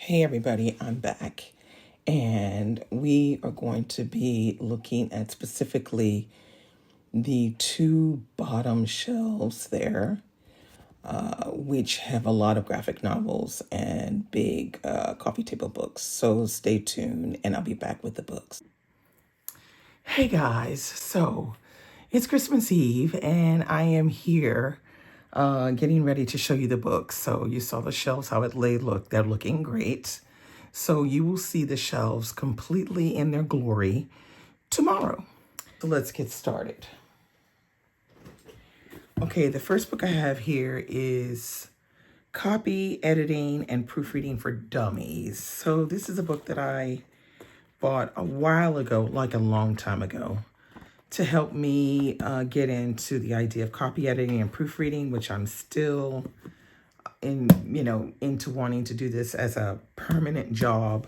Hey everybody, I'm back and we are going to be looking at specifically the two bottom shelves there, which have a lot of graphic novels and big coffee table books. So stay tuned and I'll be back with the books. Hey guys, so it's Christmas Eve and I am here getting ready to show you the books. So you saw the shelves, how it lay. Look, they're looking great. So you will see the shelves completely in their glory tomorrow. So let's get started. Okay, the first book I have here is Copy, Editing, and Proofreading for Dummies. So this is a book that I bought a while ago, like a long time ago, to help me get into the idea of copy editing and proofreading, which I'm still into wanting to do this as a permanent job.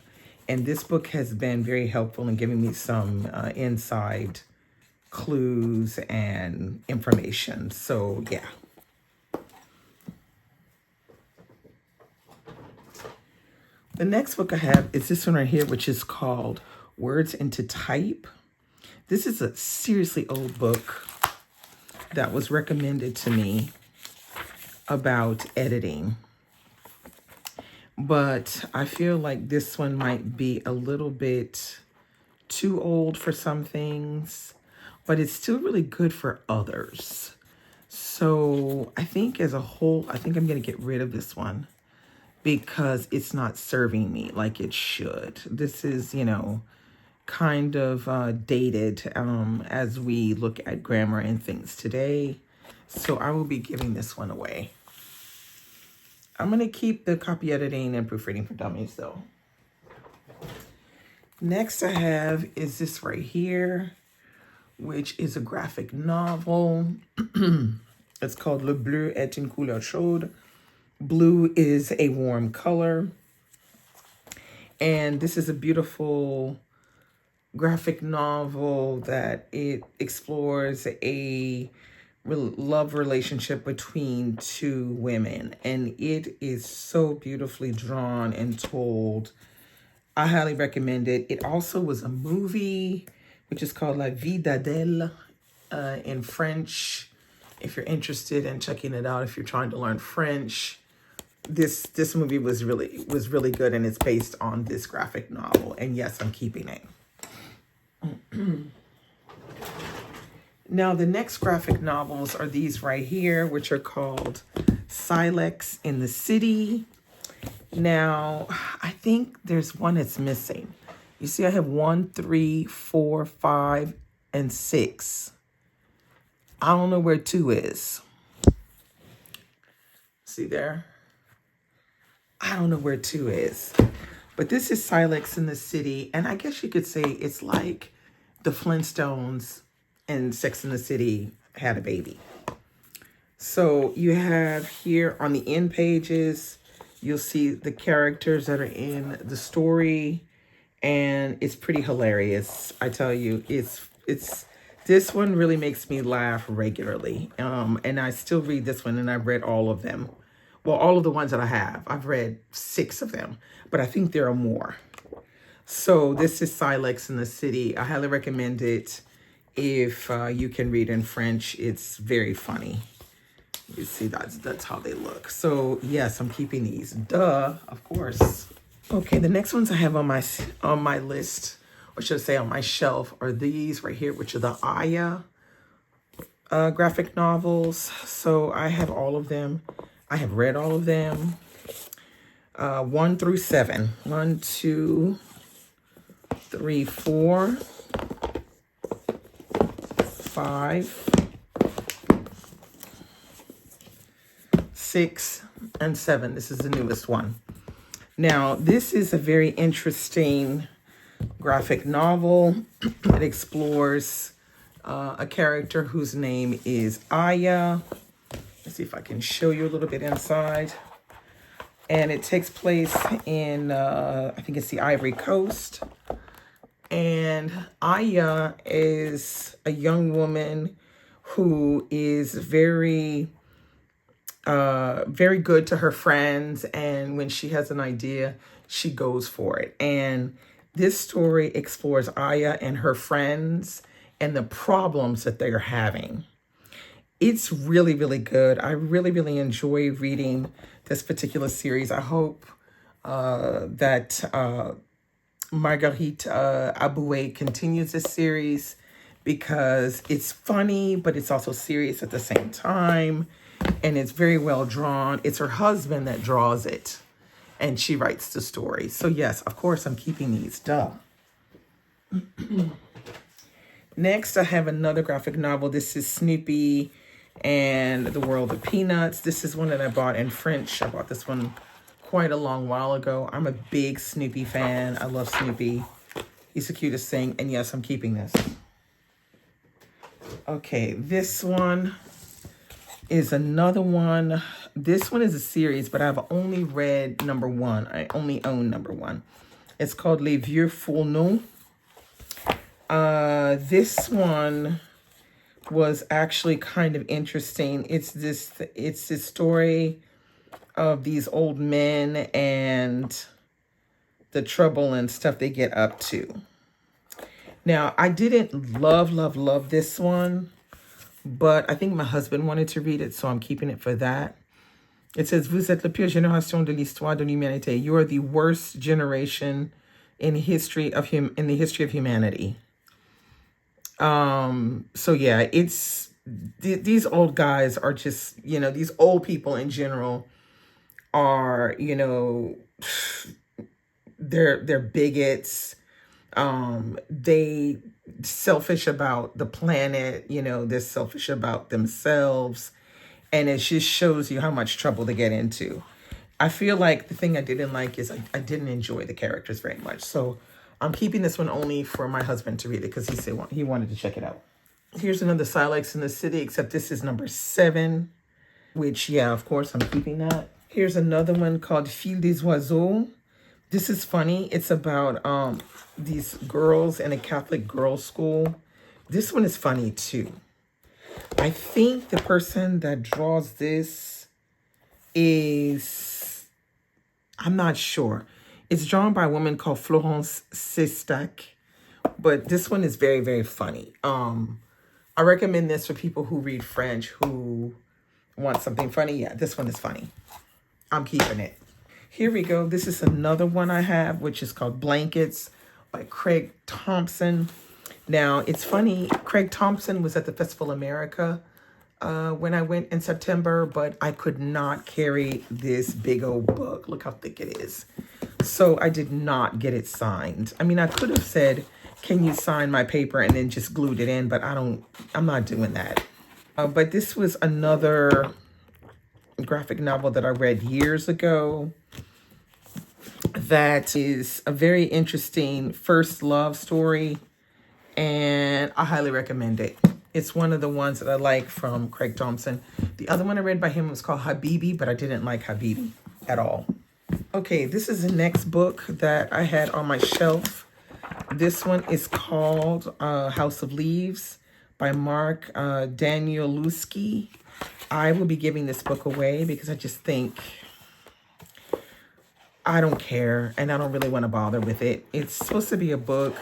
And this book has been very helpful in giving me some inside clues and information. So yeah. The next book I have is this one right here, which is called Words into Type. This is a seriously old book that was recommended to me about editing. But I feel like this one might be a little bit too old for some things, but it's still really good for others. So I think as a whole, I think I'm going to get rid of this one because it's not serving me like it should. This is, kind of dated as we look at grammar and things today. So I will be giving this one away. I'm going to keep the copy editing and proofreading for dummies though. Next I have is this right here, which is a graphic novel. It's called Le Bleu est une couleur chaude. Blue is a warm color. And this is a beautiful graphic novel that it explores a love relationship between two women. And it is so beautifully drawn and told. I highly recommend it. It also was a movie, which is called La Vie d'Adèle in French. If you're interested in checking it out, if you're trying to learn French, this movie was really good, and it's based on this graphic novel. And yes, I'm keeping it. Now, the next graphic novels are these right here, which are called Silex in the City. Now, I think there's one that's missing. You see, I have 1, 3, 4, 5, and 6. I don't know where 2 is. See there? I don't know where 2 is. But this is Silex in the City. And I guess you could say it's like the Flintstones and Sex in the City had a baby. So you have here on the end pages, you'll see the characters that are in the story, and it's pretty hilarious. I tell you, it's this one really makes me laugh regularly. And I still read this one, and I've read all of them. Well, all of the ones that I have. I've read 6 of them, but I think there are more. So this is Silex in the City. I highly recommend it if you can read in French. It's very funny. You see, that's how they look. So yes, I'm keeping these. Duh, of course. Okay, the next ones I have on my list, or should I say on my shelf, are these right here, which are the Aya graphic novels. So I have all of them. I have read all of them. 1 through 7. 1, 2, 3, 4, 5, 6, and 7. This is the newest one. Now, this is a very interesting graphic novel. It explores a character whose name is Aya. Let's see if I can show you a little bit inside. And it takes place in, I think it's the Ivory Coast. And Aya is a young woman who is very good to her friends. And when she has an idea, she goes for it. And this story explores Aya and her friends and the problems that they're having. It's really, really good. I really, really enjoy reading this particular series. I hope that Marguerite Aboué continues this series because it's funny, but it's also serious at the same time. And it's very well drawn. It's her husband that draws it, and she writes the story. So yes, of course, I'm keeping these. Duh. Next, I have another graphic novel. This is Snoopy and the World of Peanuts. This is one that I bought in French. I bought this one quite a long while ago. I'm a big Snoopy fan. I love Snoopy. He's the cutest thing. And yes, I'm keeping this. Okay, this one is another one. This one is a series, but I've only read number one. I only own number one. It's called Les Vieux Fourneaux. This one was actually kind of interesting. It's this story of these old men and the trouble and stuff they get up to. Now, I didn't love this one, but I think my husband wanted to read it, so I'm keeping it for that. It says, Vous êtes la pire génération de l'histoire de l'humanité. You are the worst generation in the history of humanity. So yeah, it's these old guys are just, these old people in general are, they're bigots. They selfish about the planet, they're selfish about themselves. And it just shows you how much trouble they get into. I feel like the thing I didn't like is I didn't enjoy the characters very much. So I'm keeping this one only for my husband to read it because he said he wanted to check it out. Here's another Silex in the City, except this is number 7, which, yeah, of course, I'm keeping that. Here's another one called Fil des Oiseaux. This is funny. It's about these girls in a Catholic girls' school. This one is funny, too. I think the person that draws this is, I'm not sure. It's drawn by a woman called Florence Sistac, but this one is very, very funny. I recommend this for people who read French, who want something funny. Yeah, this one is funny. I'm keeping it. Here we go. This is another one I have, which is called Blankets by Craig Thompson. Now, it's funny. Craig Thompson was at the Festival America when I went in September, but I could not carry this big old book. Look how thick it is. So I did not get it signed. I mean, I could have said, can you sign my paper, and then just glued it in, but I'm not doing that. But this was another graphic novel that I read years ago that is a very interesting first love story, and I highly recommend it. It's one of the ones that I like from Craig Thompson. The other one I read by him was called Habibi, but I didn't like Habibi at all. Okay, this is the next book that I had on my shelf. This one is called House of Leaves by Mark Danielewski. I will be giving this book away because I just think I don't care and I don't really want to bother with it. It's supposed to be a book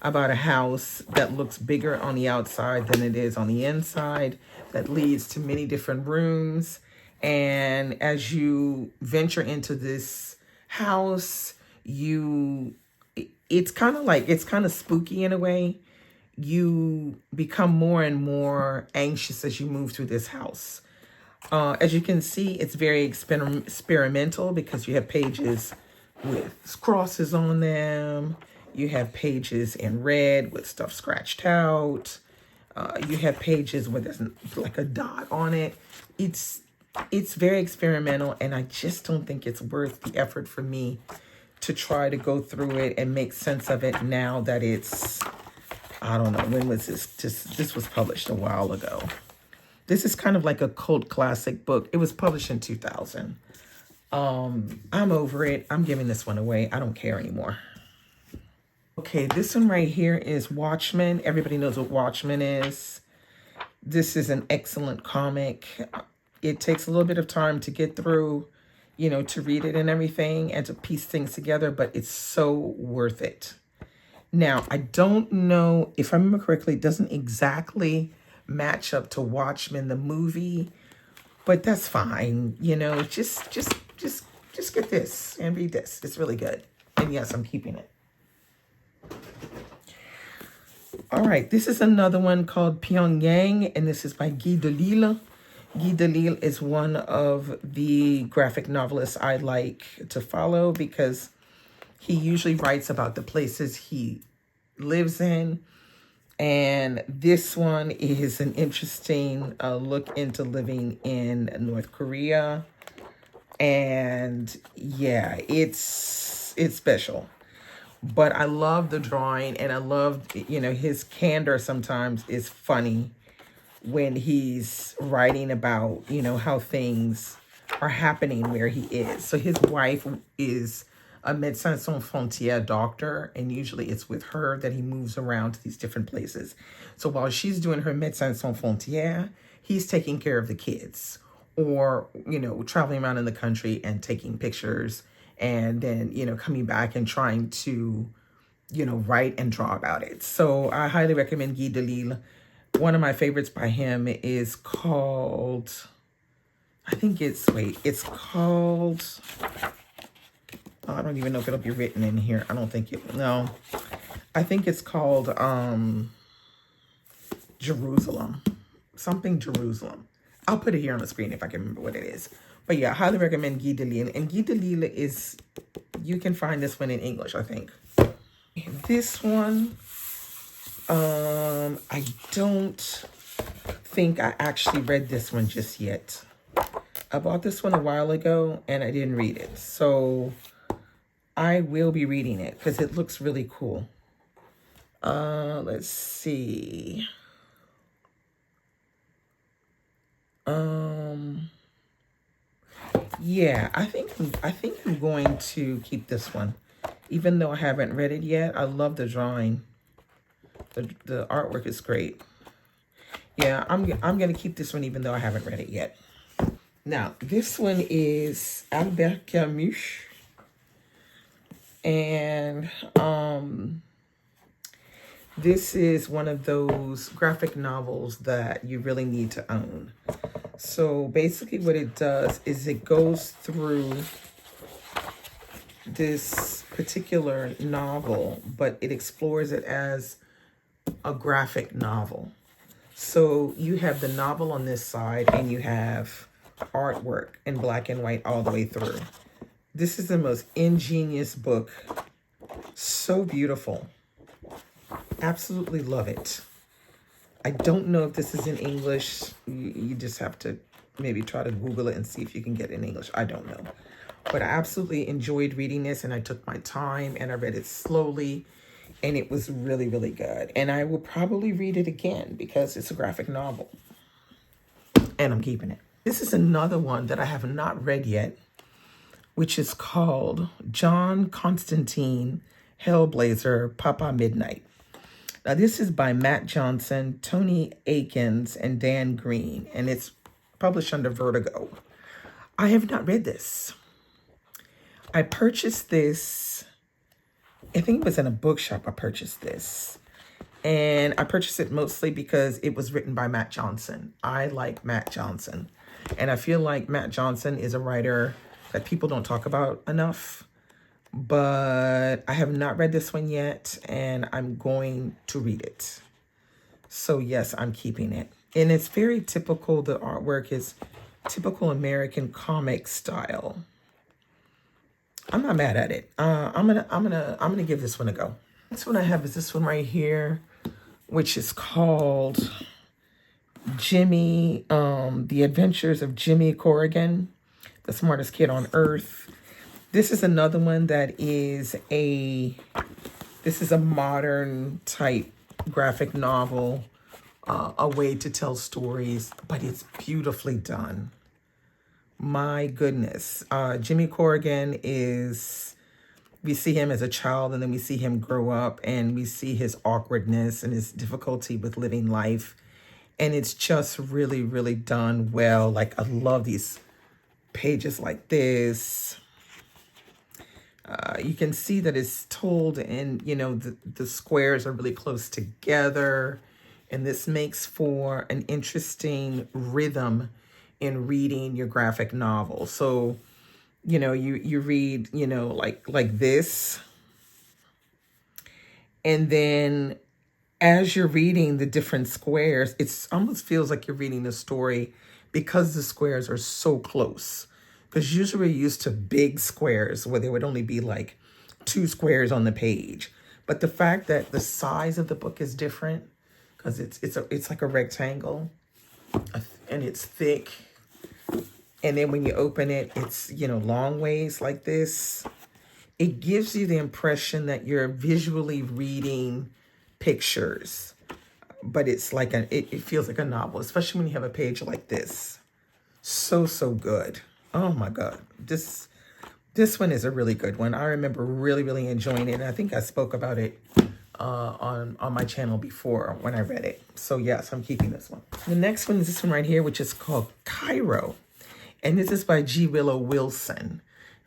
about a house that looks bigger on the outside than it is on the inside, that leads to many different rooms. And as you venture into this house, it's kind of spooky in a way. You become more and more anxious as you move through this house. As you can see, it's very experimental because you have pages with crosses on them. You have pages in red with stuff scratched out. You have pages where there's like a dot on it. It's very experimental, and I just don't think it's worth the effort for me to try to go through it and make sense of it now that it's, I don't know, when was this? This was published a while ago. This is kind of like a cult classic book. It was published in 2000. I'm over it. I'm giving this one away. I don't care anymore. Okay, this one right here is Watchmen. Everybody knows what Watchmen is. This is an excellent comic. It takes a little bit of time to get through. to read it and everything and to piece things together, but it's so worth it. Now, I don't know if I remember correctly, it doesn't exactly match up to Watchmen the movie, but that's fine. Just get this and read this. It's really good. And yes, I'm keeping it. All right, this is another one called Pyongyang, and this is by Guy Delisle. Guy Delisle is one of the graphic novelists I like to follow because he usually writes about the places he lives in. And this one is an interesting look into living in North Korea. And yeah, it's special. But I love the drawing, and I love, his candor sometimes is funny when he's writing about, how things are happening where he is. So his wife is a Médecins Sans Frontières doctor, and usually it's with her that he moves around to these different places. So while she's doing her Médecins Sans Frontières, he's taking care of the kids, or, traveling around in the country and taking pictures, and then, coming back and trying to, write and draw about it. So I highly recommend Guy Delisle. One of my favorites by him is called, it's called, I don't even know if it'll be written in here. I don't think it, no. I think it's called Jerusalem. Something Jerusalem. I'll put it here on the screen if I can remember what it is. But yeah, I highly recommend Guy Delisle. And Guy Delisle is, you can find this one in English, I think. This one, I don't think I actually read this one just yet. I bought this one a while ago and I didn't read it. So I will be reading it because it looks really cool. Let's see. Yeah, I think I'm going to keep this one, even though I haven't read it yet. I love the drawing. The artwork is great. Yeah, I'm gonna keep this one even though I haven't read it yet. Now, this one is Albert Camus, and this is one of those graphic novels that you really need to own. So basically what it does is it goes through this particular novel, but it explores it as a graphic novel. So you have the novel on this side and you have artwork in black and white all the way through. This is the most ingenious book. So beautiful. Absolutely love it. I don't know if this is in English. You just have to maybe try to Google it and see if you can get it in English. I don't know. But I absolutely enjoyed reading this, and I took my time and I read it slowly, and it was really, really good. And I will probably read it again because it's a graphic novel. And I'm keeping it. This is another one that I have not read yet, which is called John Constantine Hellblazer Papa Midnight. Now, this is by Matt Johnson, Tony Akins, and Dan Green, and it's published under Vertigo. I have not read this. I purchased this, I think it was in a bookshop I purchased this. And I purchased it mostly because it was written by Matt Johnson. I like Matt Johnson. And I feel like Matt Johnson is a writer that people don't talk about enough. But I have not read this one yet, and I'm going to read it. So yes, I'm keeping it. And it's very typical, the artwork is typical American comic style. I'm not mad at it. I'm gonna give this one a go. This one I have is this one right here, which is called Jimmy, The Adventures of Jimmy Corrigan, the smartest kid on earth. This is another one that is this is a modern type graphic novel, a way to tell stories, but it's beautifully done. My goodness. Jimmy Corrigan is, we see him as a child and then we see him grow up and we see his awkwardness and his difficulty with living life. And it's just really, really done well. Like, I love these pages like this. You can see that it's told in, you know, the squares are really close together. And this makes for an interesting rhythm in reading your graphic novel. So, you know, you read, you know, like this. And then as you're reading the different squares, it almost feels like you're reading a story because the squares are so close. Because usually we're used to big squares where there would only be like 2 squares on the page. But the fact that the size of the book is different, because it's like a rectangle and it's thick. And then when you open it, it's, you know, long ways like this. It gives you the impression that you're visually reading pictures, but it's like it feels like a novel, especially when you have a page like this. So good. Oh my God. This one is a really good one. I remember really enjoying it. And I think I spoke about it on my channel before when I read it. So yes, I'm keeping this one. The next one is this one right here, which is called Cairo. And this is by G. Willow Wilson.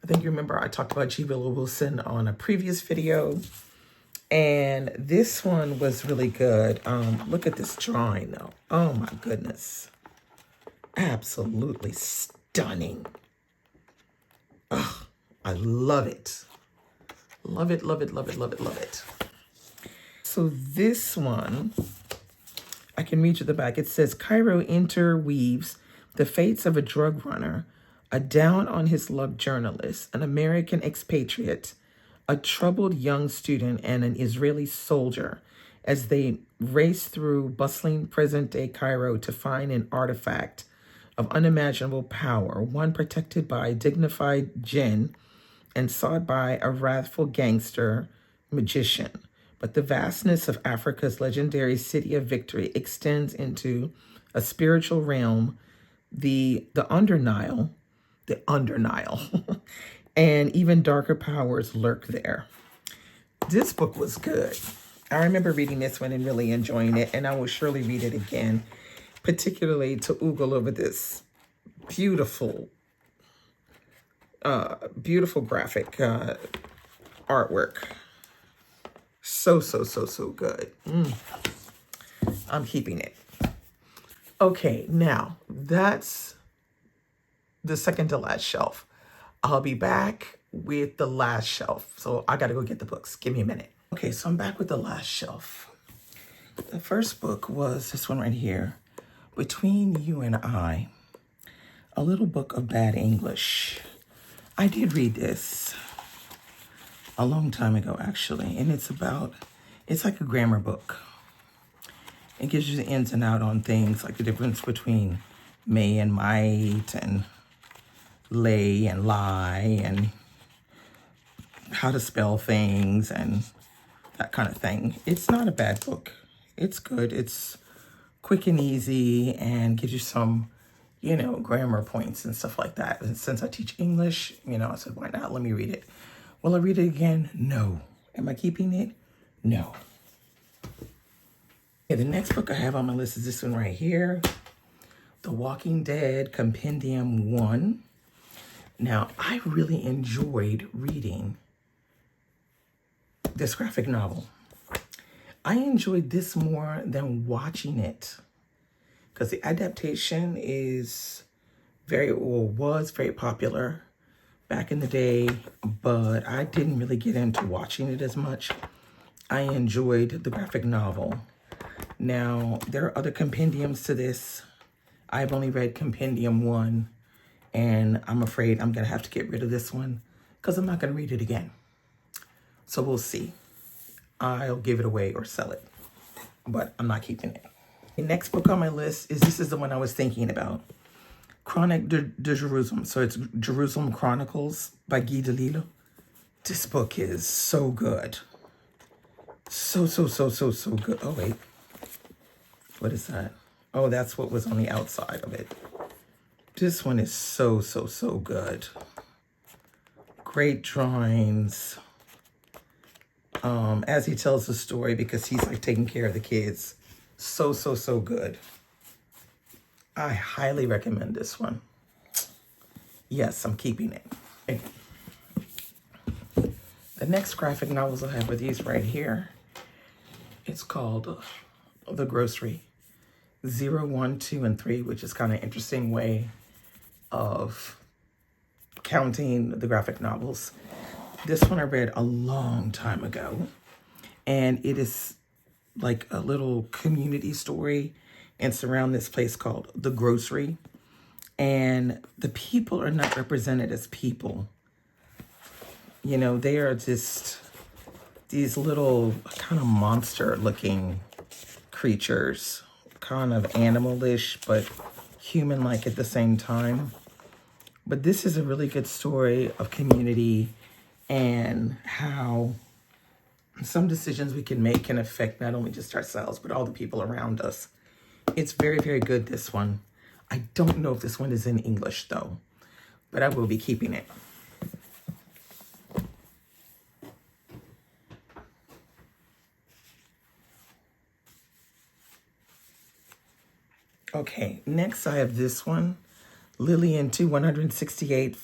I think you remember I talked about G. Willow Wilson on a previous video. And this one was really good. Look at this drawing though. Oh my goodness. Absolutely stunning. Oh, I love it. Love it. So this one, I can read you the back. It says, Cairo interweaves the fates of a drug runner, a down-on-his-luck journalist, an American expatriate, a troubled young student, and an Israeli soldier as they race through bustling present-day Cairo to find an artifact of unimaginable power, one protected by a dignified jinn and sought by a wrathful gangster magician. But the vastness of Africa's legendary city of victory extends into a spiritual realm, the under Nile, and even darker powers lurk there. This book was good. I remember reading this one and really enjoying it, and I will surely read it again, particularly to oogle over this beautiful graphic artwork. So good. I'm keeping it. Okay, now that's the second to last shelf. I'll be back with the last shelf. So I gotta go get the books. Give me a minute. Okay, so I'm back with the last shelf. The first book was this one right here, Between You and I, a little book of bad English. I did read this a long time ago, actually, and it's like a grammar book. It gives you the ins and out on things, like the difference between may and might, and lay and lie, and how to spell things, and that kind of thing. It's not a bad book. It's good. It's quick and easy and gives you some, you know, grammar points and stuff like that. And since I teach English, you know, I said, why not? Let me read it. Will I read it again? No. Am I keeping it? No. Okay, the next book I have on my list is this one right here, The Walking Dead Compendium 1. Now, I really enjoyed reading this graphic novel. I enjoyed this more than watching it because the adaptation was very popular back in the day, but I didn't really get into watching it as much. I enjoyed the graphic novel. Now, there are other compendiums to this. I've only read Compendium 1, and I'm afraid I'm going to have to get rid of this one because I'm not going to read it again. So we'll see. I'll give it away or sell it, but I'm not keeping it. The next book on my list is the one I was thinking about. Chronique de Jerusalem. So it's Jerusalem Chronicles by Guy Delisle. This book is so good. So good. Oh, wait. What is that? Oh, that's what was on the outside of it. This one is so good. Great drawings. As he tells the story, because he's like taking care of the kids. So good. I highly recommend this one. Yes, I'm keeping it. Okay. The next graphic novels I have are these right here. It's called The Grocery 0, 1, 2, and 3, which is kind of an interesting way of counting the graphic novels. This one I read a long time ago, and it is like a little community story, and it's around this place called The Grocery. And the people are not represented as people. You know, they are just these little kind of monster looking creatures, kind of animalish, but human-like at the same time. But this is a really good story of community and how some decisions we can make can affect not only just ourselves, but all the people around us. It's very, very good, this one. I don't know if this one is in English, though, but I will be keeping it. Okay, next I have this one, Lillian 168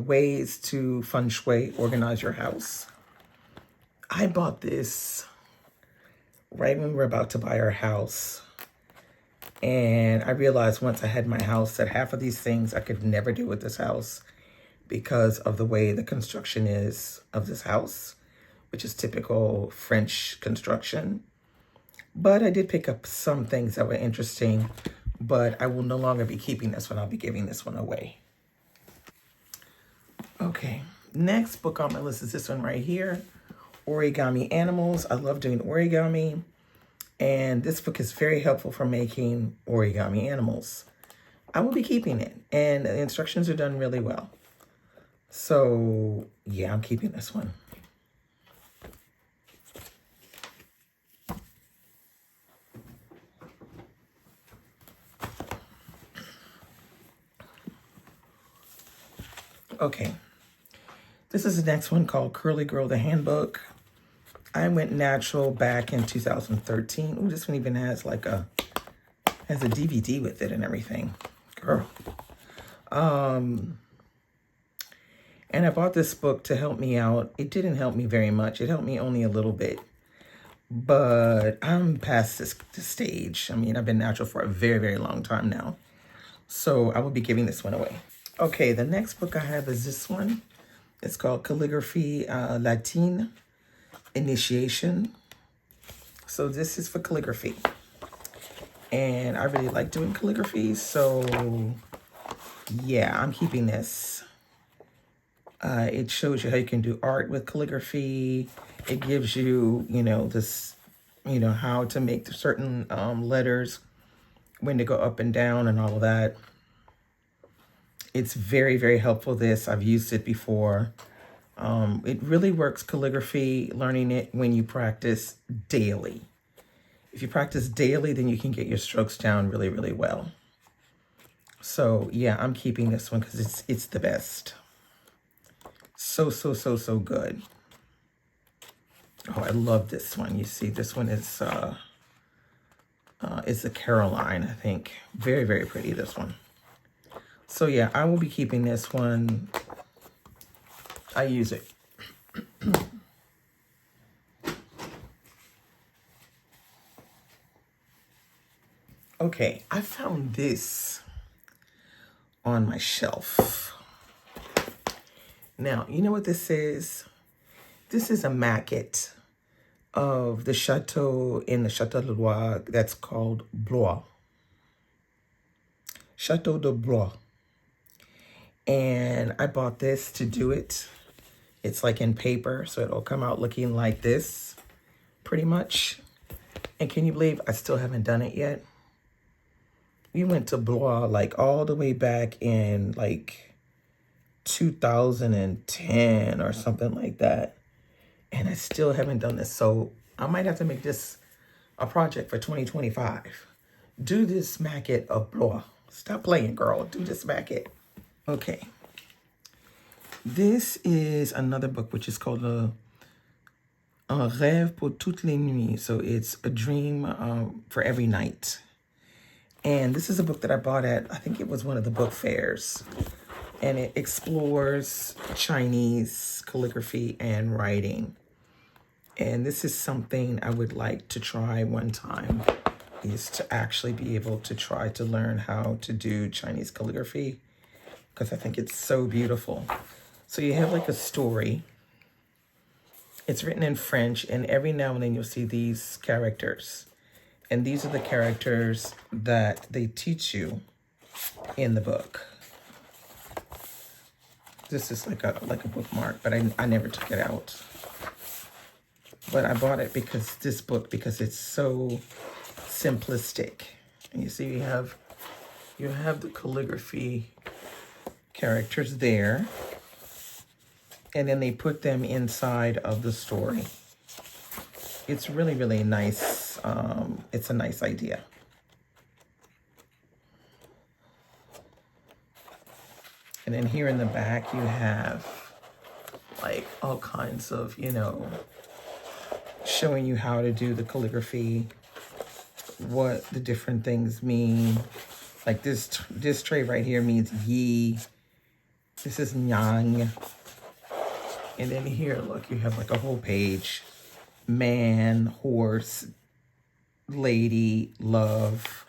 ways to feng shui, organize your house. I bought this right when we were about to buy our house. And I realized once I had my house that half of these things I could never do with this house because of the way the construction is of this house, which is typical French construction. But I did pick up some things that were interesting, but I will no longer be keeping this one. I'll be giving this one away. Okay, next book on my list is this one right here, Origami Animals. I love doing origami, and this book is very helpful for making origami animals. I will be keeping it, and the instructions are done really well. So yeah, I'm keeping this one. Okay, this is the next one called Curly Girl, the Handbook. I went natural back in 2013. Ooh, this one even has like has a DVD with it and everything. Girl. And I bought this book to help me out. It didn't help me very much. It helped me only a little bit. But I'm past this stage. I mean, I've been natural for a very, very long time now. So I will be giving this one away. Okay, the next book I have is this one. It's called Calligraphy Latine Initiation. So this is for calligraphy. And I really like doing calligraphy. So yeah, I'm keeping this. It shows you how you can do art with calligraphy. It gives you, how to make certain letters, when to go up and down and all of that. It's very, very helpful, this. I've used it before. It really works, calligraphy, learning it when you practice daily. If you practice daily, then you can get your strokes down really, really well. So yeah, I'm keeping this one because it's the best. So good. Oh, I love this one. You see, this one is it's a Caroline, I think. Very, very pretty, this one. So yeah, I will be keeping this one. I use it. Okay, I found this on my shelf. Now, you know what this is? This is a maquette of the chateau in the Chateau de Blois that's called Blois. Chateau de Blois. And I bought this to do it. It's like in paper, so it'll come out looking like this, pretty much. And can you believe I still haven't done it yet? We went to Blois like all the way back in like 2010 or something like that. And I still haven't done this. So I might have to make this a project for 2025. Do this maquette of Blois. Stop playing, girl. Do this maquette. Okay. This is another book which is called Un rêve pour toutes les nuits. So it's a dream for every night. And this is a book that I bought at, I think it was one of the book fairs. And it explores Chinese calligraphy and writing. And this is something I would like to try one time, is to actually be able to try to learn how to do Chinese calligraphy, because I think it's so beautiful. So you have like a story. It's written in French, and every now and then you'll see these characters. And these are the characters that they teach you in the book. This is like a bookmark, but I never took it out. But I bought it because it's so simplistic. And you see you have the calligraphy characters there. And then they put them inside of the story. It's really, really nice. It's a nice idea. And then here in the back, you have like all kinds of, showing you how to do the calligraphy, what the different things mean. Like this tray right here means yi. This is yang. And then here, look, you have like a whole page. Man, horse, lady, love,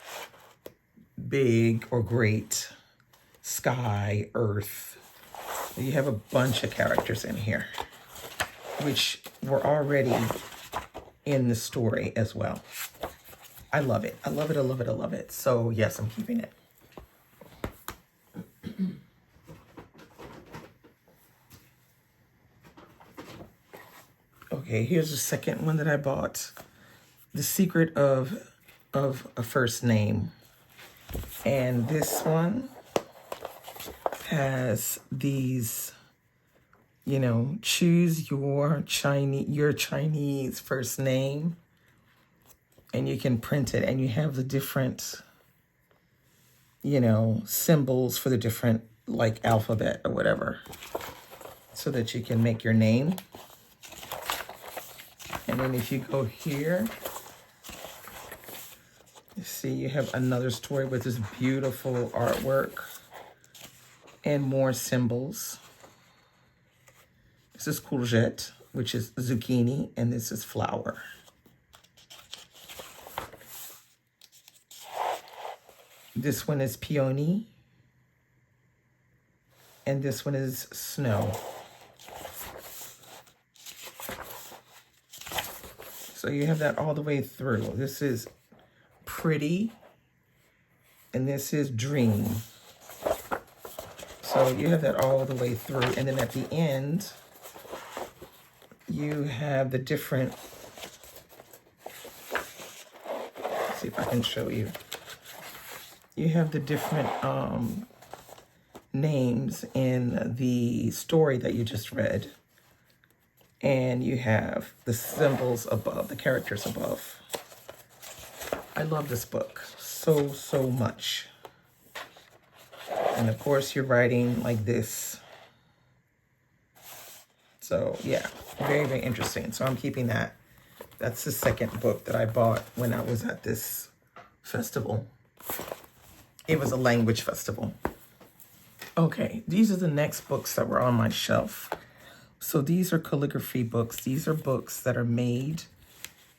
big or great, sky, earth. You have a bunch of characters in here, which were already in the story as well. I love it. I love it. I love it. I love it. So yes, I'm keeping it. Okay, here's the second one that I bought. The Secret of a First Name. And this one has these, choose your Chinese first name. And you can print it, and you have the different, symbols for the different, like, alphabet or whatever, so that you can make your name. And then if you go here, you see you have another story with this beautiful artwork and more symbols. This is courgette, which is zucchini, and this is flower. This one is peony, and this one is snow. So you have that all the way through. This is pretty, and this is dream. So you have that all the way through. And then at the end, you have the different, let's see if I can show you. You have the different names in the story that you just read. And you have the symbols above, the characters above. I love this book so, so much. And of course, you're writing like this. So yeah, very, very interesting. So I'm keeping that. That's the second book that I bought when I was at this festival. It was a language festival. Okay, these are the next books that were on my shelf. So these are calligraphy books. These are books that are made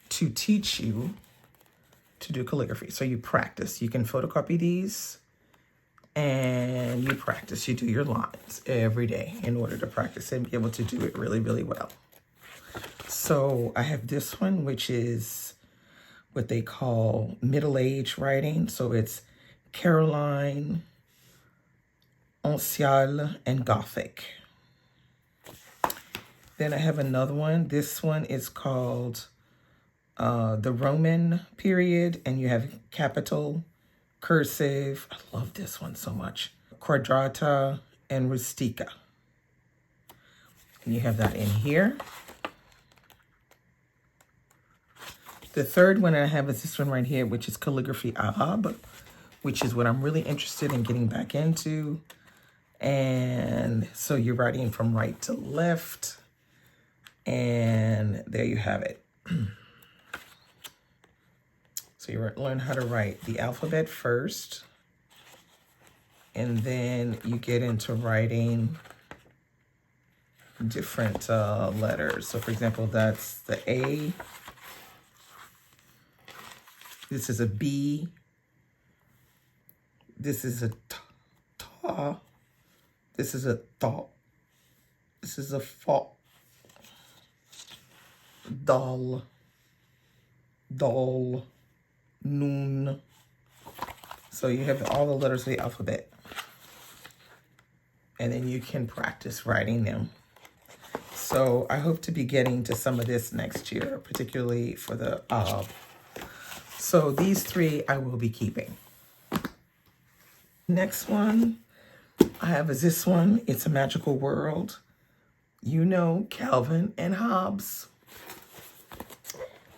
to teach you to do calligraphy. So you practice. You can photocopy these and you practice. You do your lines every day in order to practice and be able to do it really, really well. So I have this one, which is what they call middle-age writing. So it's Caroline, Ancial, and Gothic. Then I have another one. This one is called the Roman period, and you have capital, cursive. I love this one so much. Quadrata and Rustica. And you have that in here. The third one I have is this one right here, which is Calligraphy Arabe, which is what I'm really interested in getting back into. And so you're writing from right to left. And there you have it. So So you learn how to write the alphabet first, and then you get into writing different letters. So for example, that's the A. This is a B. This is a ta. This is a tha. This is a fa. Dal. Dal. Noon. So you have all the letters of the alphabet. And then you can practice writing them. So I hope to be getting to some of this next year, particularly for the so these three I will be keeping. Next one I have is this one. It's a Magical World. You know, Calvin and Hobbes.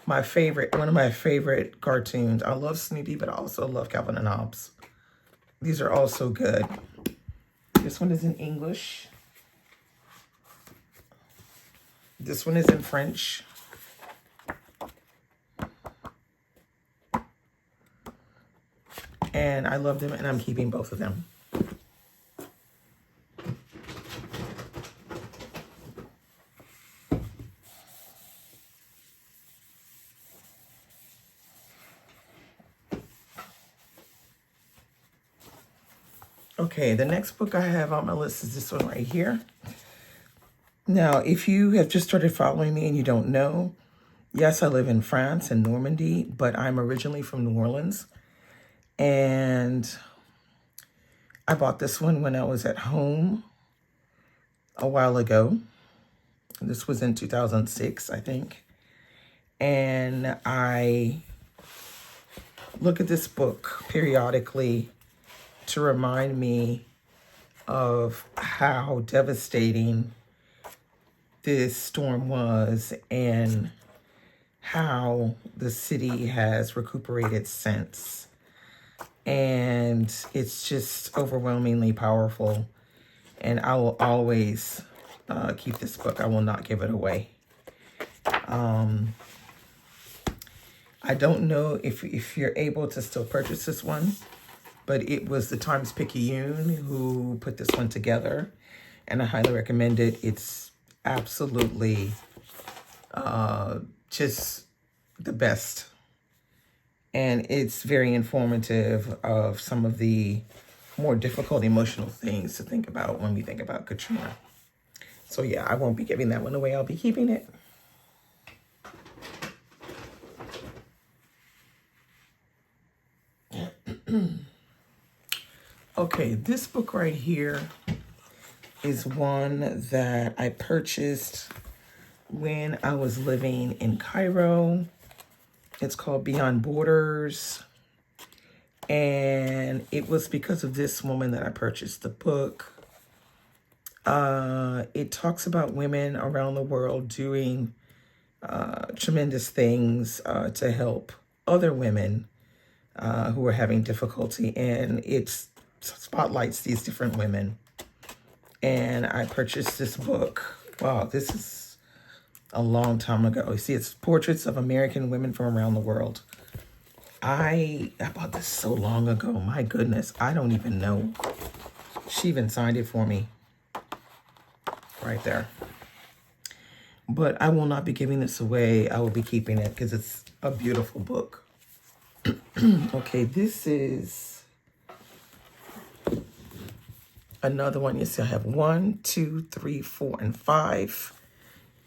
My favorite, one of my favorite cartoons. I love Snoopy, but I also love Calvin and Hobbes. These are also good. This one is in English. This one is in French. And I love them, and I'm keeping both of them. Okay, the next book I have on my list is this one right here. Now, if you have just started following me and you don't know, yes, I live in France, in Normandy, but I'm originally from New Orleans. And I bought this one when I was at home a while ago. This was in 2006, I think. And I look at this book periodically to remind me of how devastating this storm was and how the city has recuperated since. And it's just overwhelmingly powerful. And I will always keep this book. I will not give it away. I don't know if you're able to still purchase this one, but it was the Times-Picayune who put this one together, and I highly recommend it. It's absolutely just the best. And it's very informative of some of the more difficult emotional things to think about when we think about Katrina. So yeah, I won't be giving that one away. I'll be keeping it. Okay, this book right here is one that I purchased when I was living in Cairo. It's called Beyond Borders. And it was because of this woman that I purchased the book. It talks about women around the world doing tremendous things to help other women who are having difficulty. And it spotlights these different women. And I purchased this book. Wow, this is a long time ago. You see, it's portraits of American women from around the world. I bought this so long ago. My goodness, I don't even know. She even signed it for me. Right there. But I will not be giving this away. I will be keeping it because it's a beautiful book. Okay, this is another one. You see, I have 1, 2, 3, 4, and 5.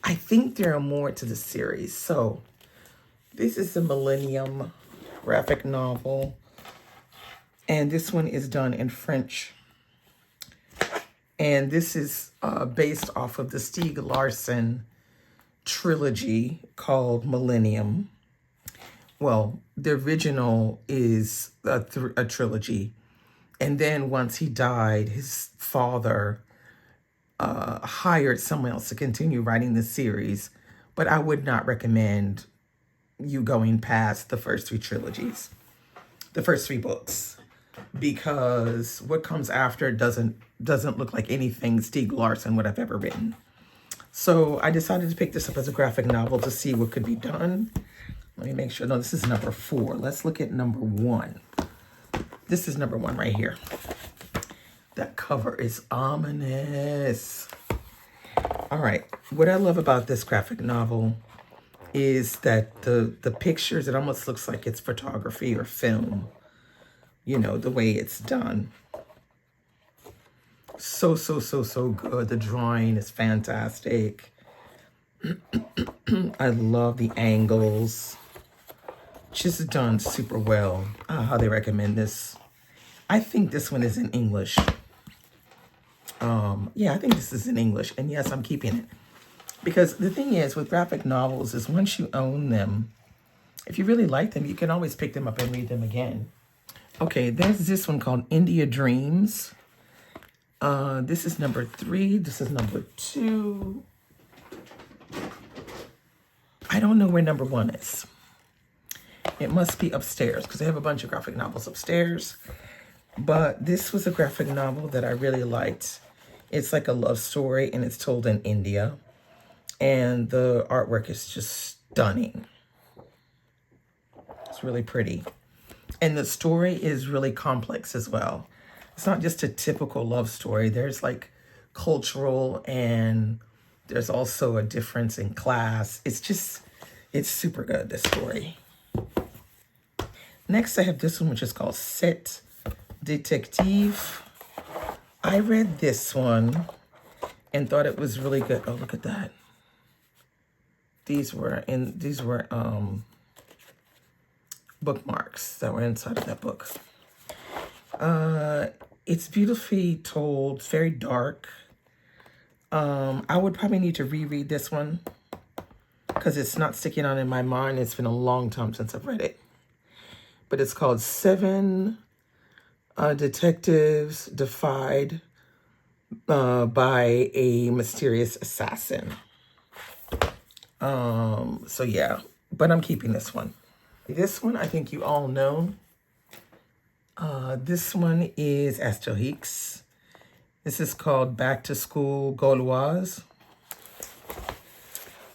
I think there are more to the series. So this is the Millennium graphic novel. And this one is done in French. And this is based off of the Stieg Larsson trilogy called Millennium. Well, the original is a trilogy. And then once he died, his father hired someone else to continue writing the series. But I would not recommend you going past the first 3 trilogies, the first 3 books, because what comes after doesn't look like anything Stieg Larsson would have ever written. So I decided to pick this up as a graphic novel to see what could be done. Let me make sure. No, this is number 4. Let's look at number 1. This is number 1 right here. That cover is ominous. All right. What I love about this graphic novel is that the pictures, it almost looks like it's photography or film. You know, the way it's done. So good. The drawing is fantastic. I love the angles. Just done super well. How they recommend this. I think this one is in English. Yeah, I think this is in English. And yes, I'm keeping it. Because the thing is, with graphic novels, is once you own them, if you really like them, you can always pick them up and read them again. Okay, there's this one called India Dreams. This is number 3. This is number 2. I don't know where number 1 is. It must be upstairs because I have a bunch of graphic novels upstairs. But this was a graphic novel that I really liked. It's like a love story and it's told in India. And the artwork is just stunning. It's really pretty. And the story is really complex as well. It's not just a typical love story. There's like cultural and there's also a difference in class. It's super good, this story. Next, I have this one, which is called Sept Detective. I read this one and thought it was really good. Oh, look at that. These were bookmarks that were inside of that book. It's beautifully told, very dark. I would probably need to reread this one because it's not sticking on in my mind. It's been a long time since I've read it. But it's called 7 Detectives Defied by a Mysterious Assassin. So yeah, but I'm keeping this one. This one, I think you all know. This one is Asterix. This is called Back to School Gauloise.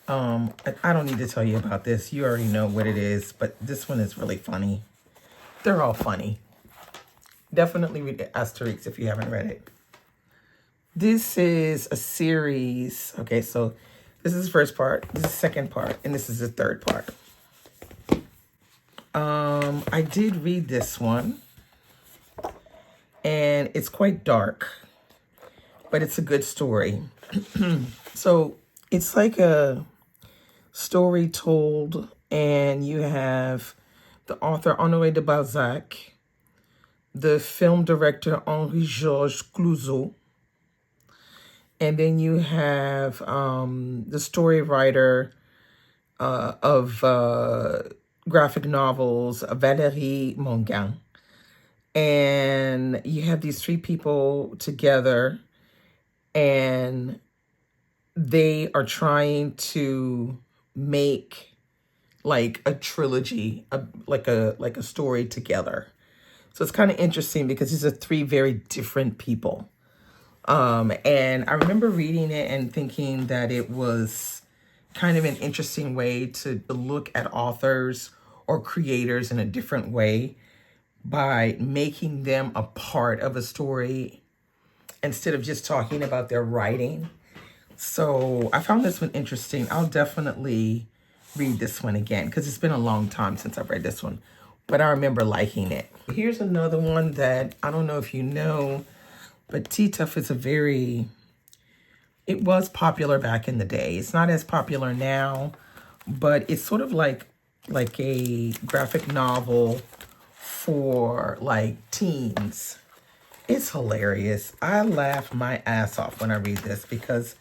I don't need to tell you about this. You already know what it is, but this one is really funny. They're all funny. Definitely read Asterix if you haven't read it. This is a series. Okay, so this is the first part, this is the second part, and this is the third part. I did read this one, and it's quite dark, but it's a good story. So it's like a story told, and you have the author Honoré de Balzac, the film director Henri-Georges Clouzot, and then you have the story writer of graphic novels, Valérie Mongean. And you have these 3 people together, and they are trying to make like a trilogy, like a story together. So it's kind of interesting because these are 3 very different people. And I remember reading it and thinking that it was kind of an interesting way to look at authors or creators in a different way by making them a part of a story instead of just talking about their writing. So I found this one interesting. I'll definitely read this one again because it's been a long time since I've read this one, but I remember liking it. Here's another one that I don't know if you know, but Titeuf is it was popular back in the day. It's not as popular now, but it's sort of like a graphic novel for like teens. It's hilarious. I laugh my ass off when I read this because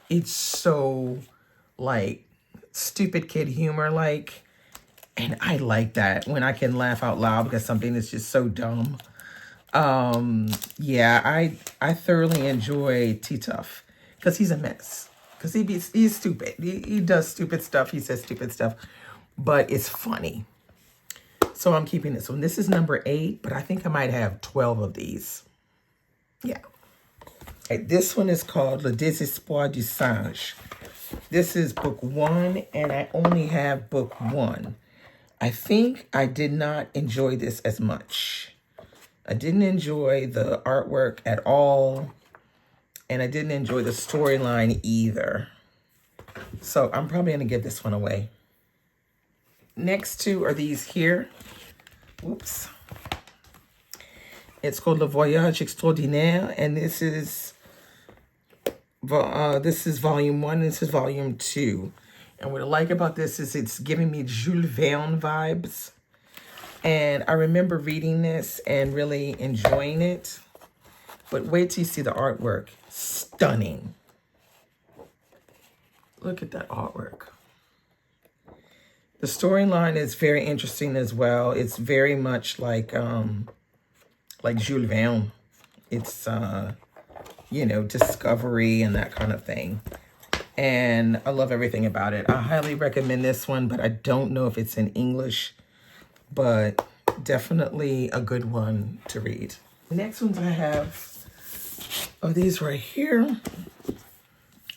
it's so like stupid kid humor like, and I like that when I can laugh out loud because something is just so dumb. Yeah, I thoroughly enjoy Titeuf because he's a mess. Because he's stupid. He does stupid stuff. He says stupid stuff. But it's funny. So I'm keeping this one. This is number 8, but I think I might have 12 of these. Yeah. Okay, this one is called Le Désespoir du Singe. This is book 1, and I only have book 1. I think I did not enjoy this as much. I didn't enjoy the artwork at all, and I didn't enjoy the storyline either. So I'm probably going to give this one away. Next two are these here. Oops. It's called Le Voyage Extraordinaire, and this is volume 1, this is volume 2. And what I like about this is it's giving me Jules Verne vibes. And I remember reading this and really enjoying it. But wait till you see the artwork. Stunning. Look at that artwork. The storyline is very interesting as well. It's very much like Jules Verne. It's you know, discovery and that kind of thing. And I love everything about it. I highly recommend this one, but I don't know if it's in English, but definitely a good one to read. The next ones I have are these right here.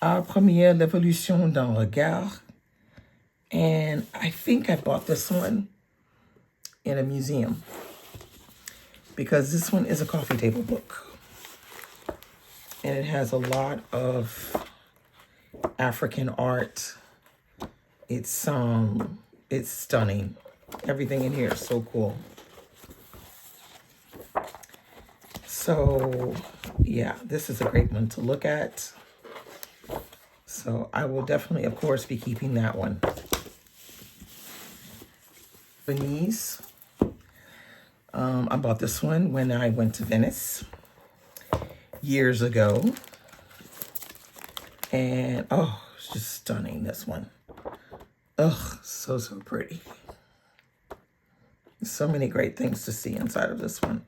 Art Première, L'évolution d'un regard. And I think I bought this one in a museum because this one is a coffee table book. And it has a lot of African art. It's stunning. Everything in here is so cool. So yeah, this is a great one to look at. So I will definitely, of course, be keeping that one. Venice. I bought this one when I went to Venice years ago. And oh, it's just stunning, this one. Ugh, so pretty. So many great things to see inside of this one.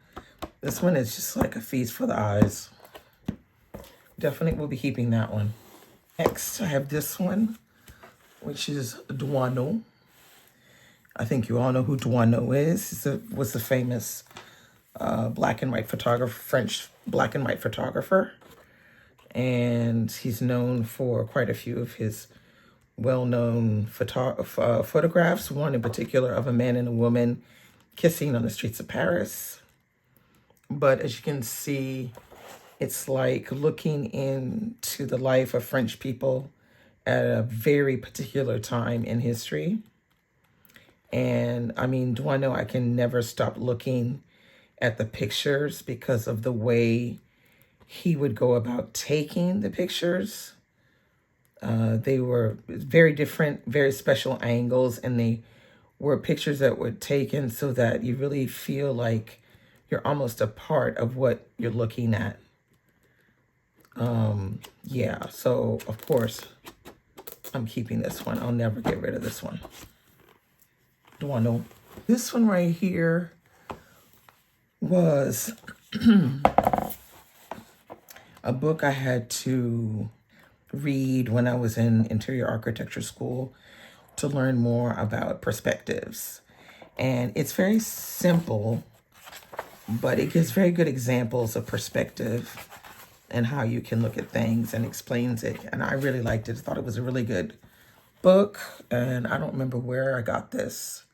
This one is just like a feast for the eyes. Definitely will be keeping that one. Next, I have this one, which is Douaneau. I think you all know who Douaneau is. He was a famous black and white photographer, French black and white photographer. And he's known for quite a few of his well-known photographs, one in particular of a man and a woman kissing on the streets of Paris. But as you can see, it's like looking into the life of French people at a very particular time in history. And I mean, Douaneau, I can never stop looking at the pictures because of the way he would go about taking the pictures. They were very different, very special angles, and they were pictures that were taken so that you really feel like you're almost a part of what you're looking at. Yeah, so of course, I'm keeping this one. I'll never get rid of this one. Douaneau. This one right here was a book I had to read when I was in interior architecture school to learn more about perspectives. And it's very simple, but it gives very good examples of perspective and how you can look at things and explains it. And I really liked it. I thought it was a really good book. And I don't remember where I got this,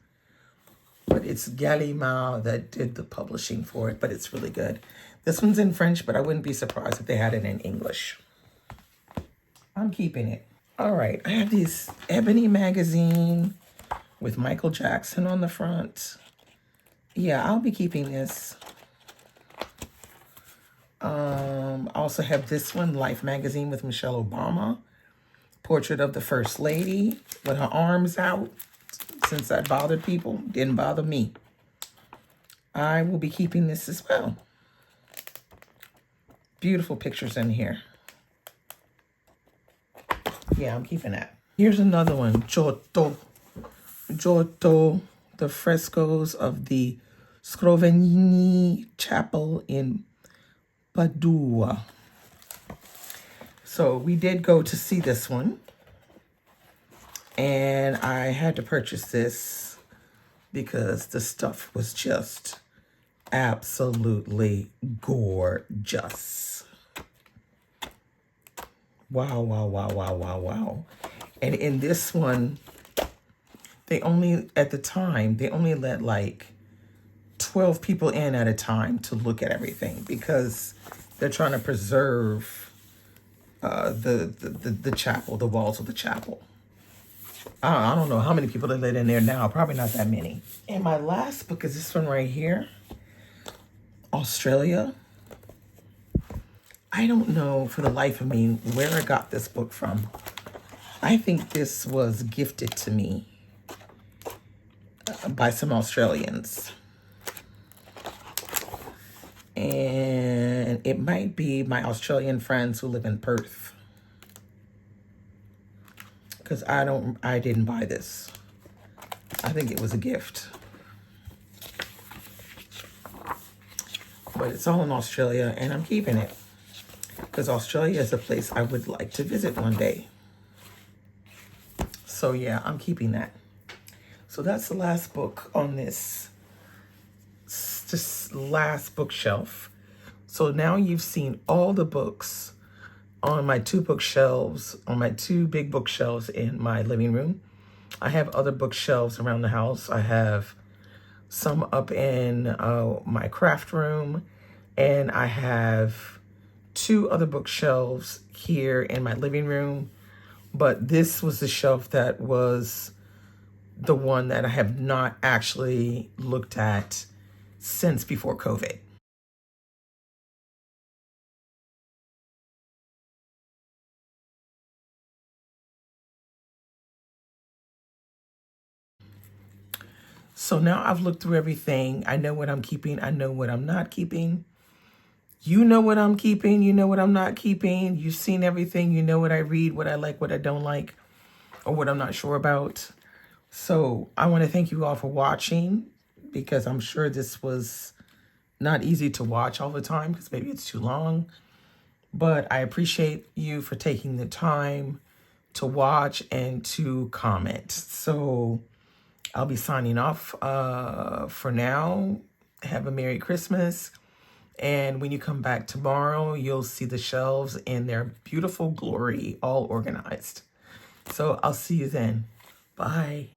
but it's Gallimard that did the publishing for it, but it's really good. This one's in French, but I wouldn't be surprised if they had it in English. I'm keeping it. All right, I have this Ebony magazine with Michael Jackson on the front. Yeah, I'll be keeping this. I also have this one, Life magazine with Michelle Obama. Portrait of the First Lady with her arms out. Since that bothered people, didn't bother me. I will be keeping this as well. Beautiful pictures in here. Yeah, I'm keeping that. Here's another one, Giotto. Giotto, the frescoes of the Scrovegni Chapel in Padua. So we did go to see this one. And I had to purchase this because the stuff was just absolutely gorgeous. Wow, wow, wow, wow, wow, wow. And in this one, They only, at the time, they only let like 12 people in at a time to look at everything because they're trying to preserve the chapel, the walls of the chapel. I don't know how many people they let in there now. Probably not that many. And my last book is this one right here, Australia. I don't know for the life of me where I got this book from. I think this was gifted to me by some Australians. And it might be my Australian friends who live in Perth. Because I didn't buy this. I think it was a gift. But it's all in Australia and I'm keeping it. Because Australia is a place I would like to visit one day. So yeah, I'm keeping that. So that's the last book on this last bookshelf. So now you've seen all the books on my two bookshelves, on my two big bookshelves in my living room. I have other bookshelves around the house. I have some up in my craft room, and I have two other bookshelves here in my living room. But this was the shelf that was the one that I have not actually looked at since before COVID. So now I've looked through everything. I know what I'm keeping. I know what I'm not keeping. You know what I'm keeping. You know what I'm not keeping. You've seen everything. You know what I read, what I like, what I don't like, or what I'm not sure about. So I want to thank you all for watching, because I'm sure this was not easy to watch all the time because maybe it's too long. But I appreciate you for taking the time to watch and to comment. So I'll be signing off for now. Have a Merry Christmas. And when you come back tomorrow, you'll see the shelves in their beautiful glory, all organized. So I'll see you then. Bye.